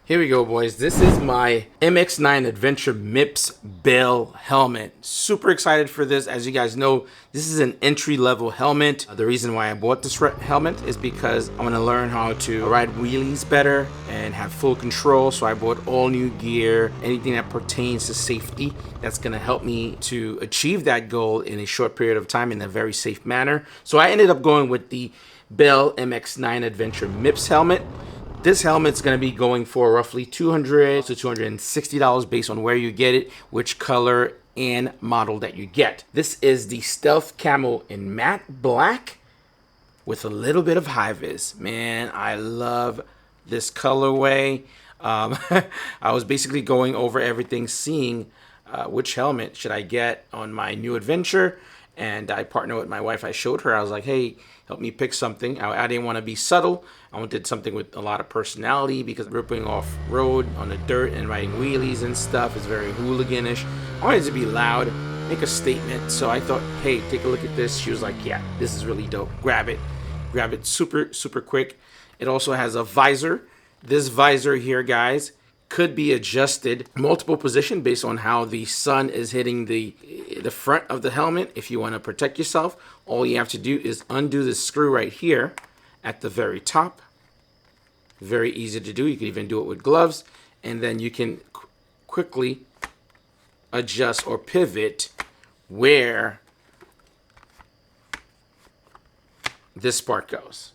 Here we go, boys. This is my MX-9 Adventure MIPS bell helmet. Super excited for this. As you guys know, this is an entry-level helmet. The reason why I bought this helmet is because I want to learn how to ride wheelies better and have full control. So I bought all new gear, anything that pertains to safety that's going to help me to achieve that goal in a short period of time in a very safe manner. So I ended up going with the Bell MX-9 Adventure MIPS helmet. This helmet's going to be going for roughly $200 to $260 based on where you get it, which color and model that you get. This is the Stealth Camo in matte black with a little bit of high vis. Man, I love this colorway. I was basically going over everything, seeing which helmet should I get on my new adventure. And I partnered with my wife. I showed her, I was like, hey, help me pick something. I didn't want to be subtle. I wanted something with a lot of personality because ripping off road on the dirt and riding wheelies and stuff is very hooliganish. I wanted it to be loud, make a statement. So I thought, hey, take a look at this. She was like, yeah, this is really dope. Grab it. Grab it super, super quick. It also has a visor. This visor here, guys, could be adjusted multiple position based on how the sun is hitting the front of the helmet. If you want to protect yourself, all you have to do is undo the screw right here at the very top. Very easy to do. You can even do it with gloves, and then you can quickly adjust or pivot where this part goes.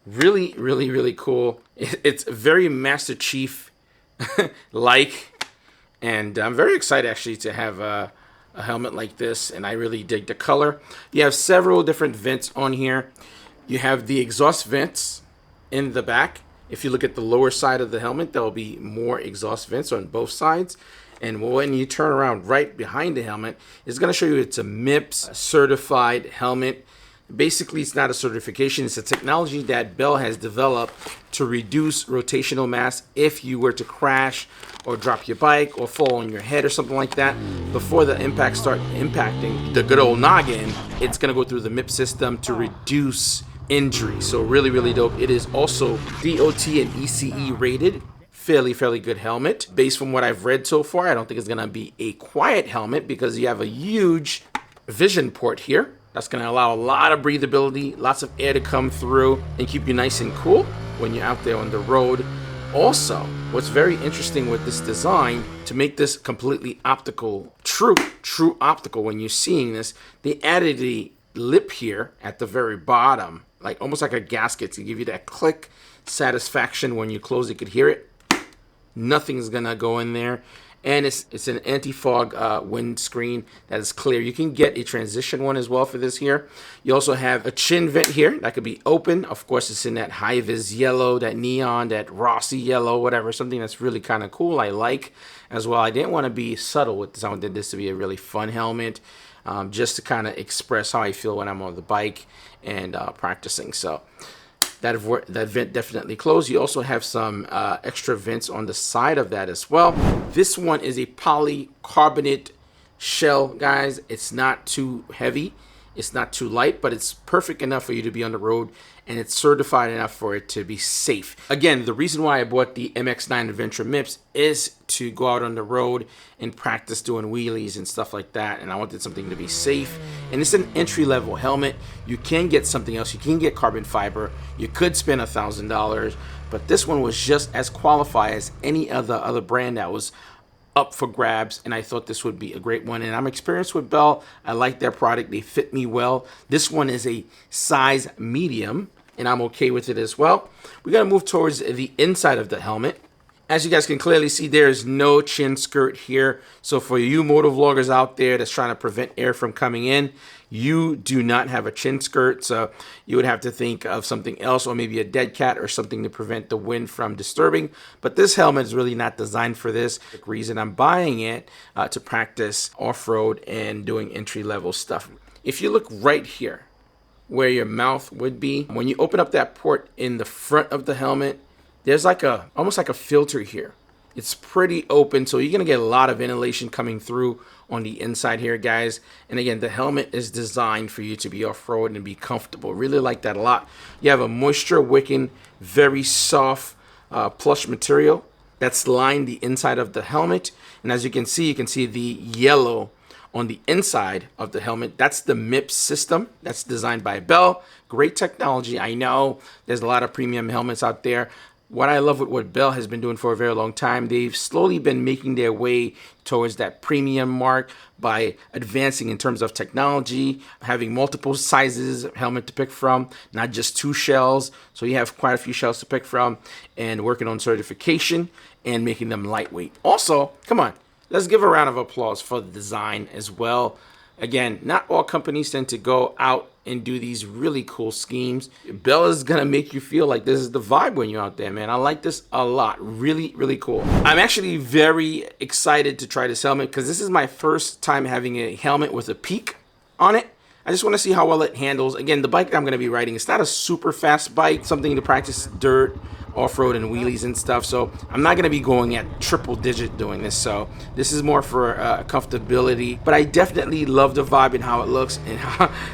Really, really, really cool. It's very Master Chief like, and I'm very excited actually to have a helmet like this, and I really dig the color. You have several different vents on here. You have the exhaust vents in the back. If you look at the lower side of the helmet, there will be more exhaust vents on both sides. And when you turn around right behind the helmet, it's going to show you it's a MIPS certified helmet. Basically, it's not a certification. It's a technology that Bell has developed to reduce rotational mass if you were to crash or drop your bike or fall on your head or something like that. Before the impact start impacting the good old noggin, it's going to go through the MIPS system to reduce injury. So really, really dope. It is also DOT and ECE rated. Fairly good helmet. Based from what I've read so far, I don't think it's going to be a quiet helmet because you have a huge vision port here. That's going to allow a lot of breathability, lots of air to come through and keep you nice and cool when you're out there on the road. Also, what's very interesting with this design, to make this completely optical, true optical when you're seeing this, they added a lip here at the very bottom, like almost like a gasket to give you that click satisfaction when you close. You could hear it. Nothing's going to go in there. And it's an anti-fog windscreen that is clear. You can get a transition one as well for this here. You also have a chin vent here that could be open. Of course, it's in that high-vis yellow, that neon, that Rossi yellow, whatever. Something that's really kind of cool. I like as well. I didn't want to be subtle with this. I wanted this to be a really fun helmet, just to kind of express how I feel when I'm on the bike and practicing. So that vent definitely closed. You also have some extra vents on the side of that as well. This one is a polycarbonate shell, guys. It's not too heavy. It's not too light, but it's perfect enough for you to be on the road, and it's certified enough for it to be safe. Again, the reason why I bought the MX-9 Adventure MIPS is to go out on the road and practice doing wheelies and stuff like that, and I wanted something to be safe. And it's an entry-level helmet. You can get something else. You can get carbon fiber. You could spend $1,000, but this one was just as qualified as any other brand that was up for grabs, and I thought this would be a great one. And I'm experienced with Bell. I like their product. They fit me well. This one is a size medium, and I'm okay with it as well. We're going to move towards the inside of the helmet. As you guys can clearly see, there is no chin skirt here. So for you motovloggers out there that's trying to prevent air from coming in, you do not have a chin skirt. So you would have to think of something else, or maybe a dead cat or something to prevent the wind from disturbing. But this helmet is really not designed for this. The reason I'm buying it to practice off-road and doing entry-level stuff. If you look right here where your mouth would be, when you open up that port in the front of the helmet, there's like almost like a filter here. It's pretty open, so you're gonna get a lot of ventilation coming through on the inside here, guys. And again, the helmet is designed for you to be off-road and be comfortable. Really like that a lot. You have a moisture wicking, very soft plush material that's lined the inside of the helmet. And as you can see the yellow on the inside of the helmet. That's the MIPS system. That's designed by Bell. Great technology. I know there's a lot of premium helmets out there. What I love with what Bell has been doing for a very long time, they've slowly been making their way towards that premium mark by advancing in terms of technology, having multiple sizes of helmet to pick from, not just 2 shells. So you have quite a few shells to pick from, and working on certification and making them lightweight. Also, come on, let's give a round of applause for the design as well. Again, not all companies tend to go out and do these really cool schemes. Bell is gonna make you feel like this is the vibe when you're out there, man. I like this a lot. Really, really cool. I'm actually very excited to try this helmet because this is my first time having a helmet with a peak on it. I just want to see how well it handles. Again, the bike I'm going to be riding, it's not a super fast bike, something to practice dirt, off-road, and wheelies and stuff. So I'm not going to be going at triple digit doing this. So this is more for comfortability. But I definitely love the vibe and how it looks,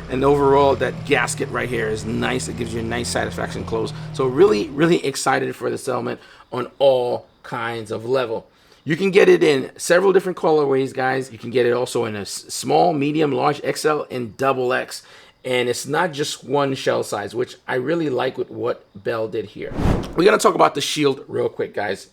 and overall that gasket right here is nice. It gives you a nice satisfaction close. So really, really excited for this helmet on all kinds of level. You can get it in several different colorways, guys. You can get it also in a small, medium, large, XL, and XX. And it's not just one shell size, which I really like with what Bell did here. We're gonna talk about the shield real quick, guys.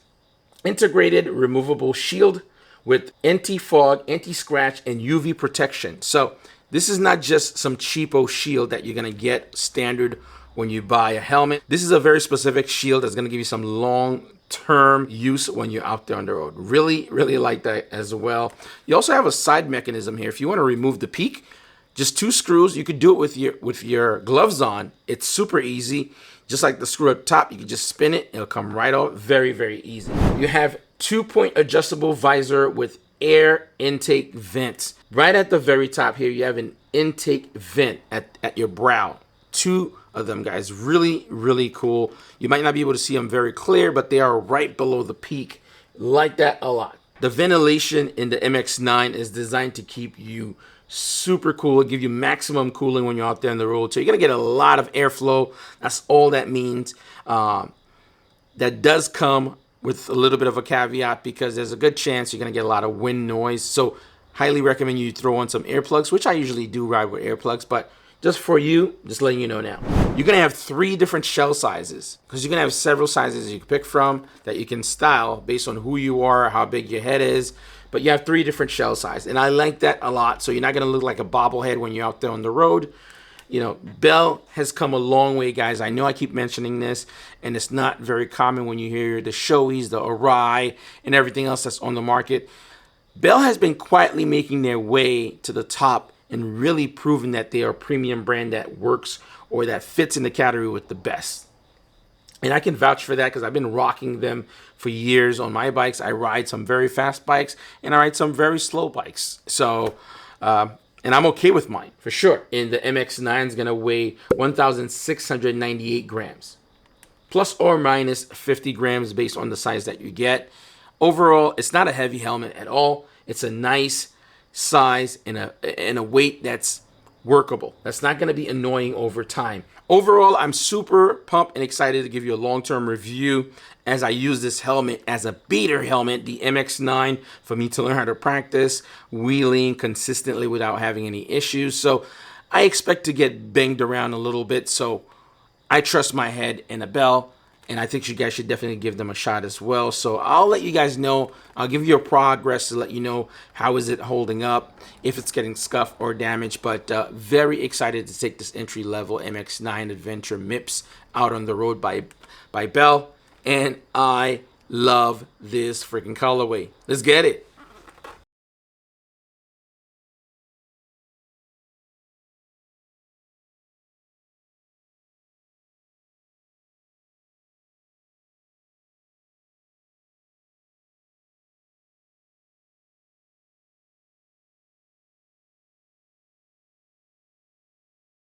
Integrated removable shield with anti-fog, anti-scratch, and UV protection. So this is not just some cheapo shield that you're gonna get standard when you buy a helmet. This is a very specific shield that's gonna give you some long-term use when you're out there on the road. Really, really like that as well. You also have a side mechanism here. If you want to remove the peak, just 2 screws. You could do it with your gloves on. It's super easy. Just like the screw up top, you can just spin it. It'll come right off. Very, very easy. You have 2-point adjustable visor with air intake vents. Right at the very top here, you have an intake vent at your brow. 2 of them, guys. Really, really cool. You might not be able to see them very clear, but they are right below the peak. Like that a lot. The ventilation in the MX-9 is designed to keep you super cool, give you maximum cooling when you're out there on the road. So you're gonna get a lot of airflow. That's all that means. That does come with a little bit of a caveat because there's a good chance you're gonna get a lot of wind noise. So highly recommend you throw on some earplugs, which I usually do ride with earplugs, but just for you, just letting you know now. You're gonna have 3 different shell sizes because you're gonna have several sizes you can pick from that you can style based on who you are, how big your head is. But you have 3 different shell sizes, and I like that a lot. So you're not gonna look like a bobblehead when you're out there on the road. You know, Bell has come a long way, guys. I know I keep mentioning this, and it's not very common when you hear the Shoeis, the Arai, and everything else that's on the market. Bell has been quietly making their way to the top and really proving that they are a premium brand that works or that fits in the category with the best. And I can vouch for that because I've been rocking them for years on my bikes. I ride some very fast bikes and I ride some very slow bikes. So, and I'm okay with mine for sure. And the MX-9 is gonna weigh 1,698 grams, plus or minus 50 grams based on the size that you get. Overall, it's not a heavy helmet at all. It's a nice size and a weight that's workable. That's not going to be annoying over time. Overall, I'm super pumped and excited to give you a long-term review as I use this helmet as a beater helmet, the MX-9, for me to learn how to practice wheeling consistently without having any issues. So I expect to get banged around a little bit. So I trust my head and a Bell. And I think you guys should definitely give them a shot as well. So I'll let you guys know. I'll give you a progress to let you know how is it holding up, if it's getting scuffed or damaged. But very excited to take this entry-level MX-9 Adventure MIPS out on the road by Bell. And I love this freaking colorway. Let's get it.